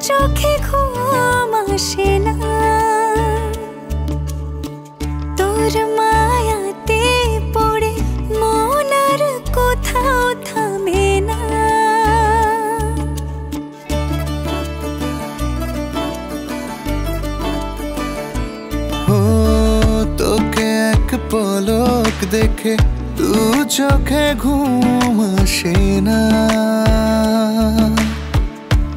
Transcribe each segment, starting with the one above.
চোখে ঘুম আসে না, তোর মায়াতে পড়ে মন আর কোথাও থামে না। ও তোকে এক পলক দেখে দু চোখে ঘুম আসে না,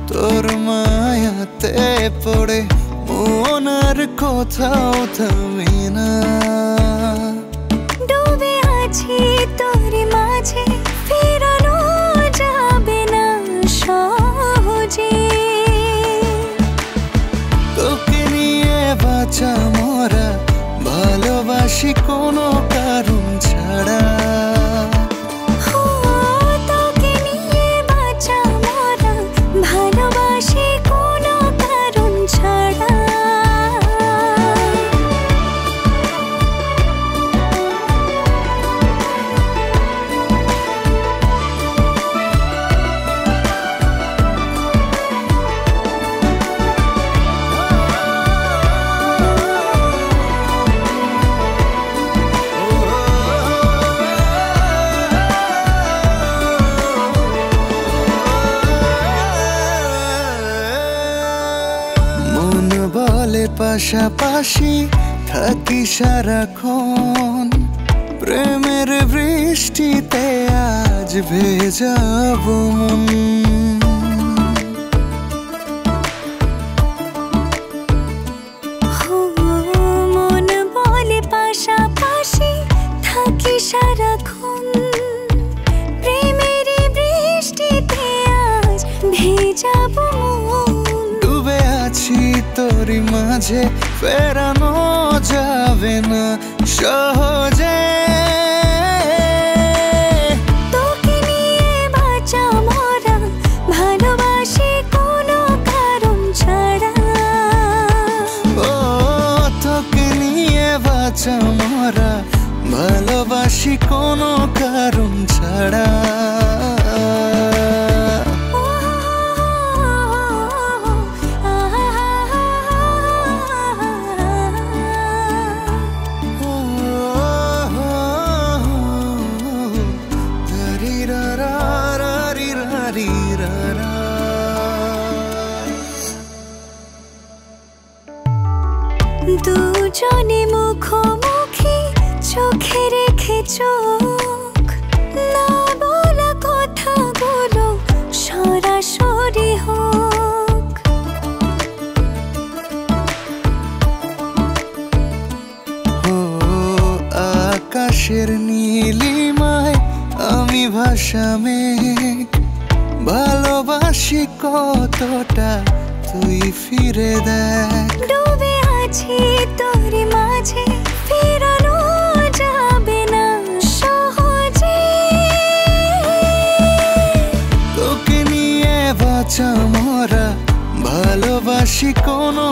তোর মায়াতে পড়ে মন আর কোথাও থামে না। ডুবে আছি তোর মাঝে, ফেরানো যাবে না সহজে। তোকে নিয়ে বাঁচা মরা, ভালোবাসি কোনো কারণ ছাড়া। তোকে নিয়ে বাঁচা মরা, ভালোবাসি কোনো কারণ ছাড়া। মন বলে পাশাপাশি থাকি সারাক্ষণ, প্রেমের বৃষ্টিতে আজ ভেজাবো মন। মন বলে পাশাপাশি থাকি সারাক্ষণ, প্রেমের বৃষ্টিতে আজ ভেজাবো মন। ডুবে আছি তোরই মাঝে, ফেরানো যাবে না সহজে। তোকে নিয়ে বাঁচা মরা, ভালোবাসি কোনো কারণ ছাড়া। ও তোকে নিয়ে বাঁচা মরা, ভালোবাসি কোনো কারণ ছাড়া। দুজনে মুখোমুখি, চোখে রেখে চোখ, না বলা কথাগুলো সরাসরি হোক। ও আকাশের নীলিমায় আমি ভাসা মেঘ, ভালোবাসি কতটা তুই ফিরে দেখ। ডুবে আছি তোর মাঝে, ফেরানো যাবে না সহজে। তোকে নিয়ে বাঁচা মরা, ভালোবাসি কোনো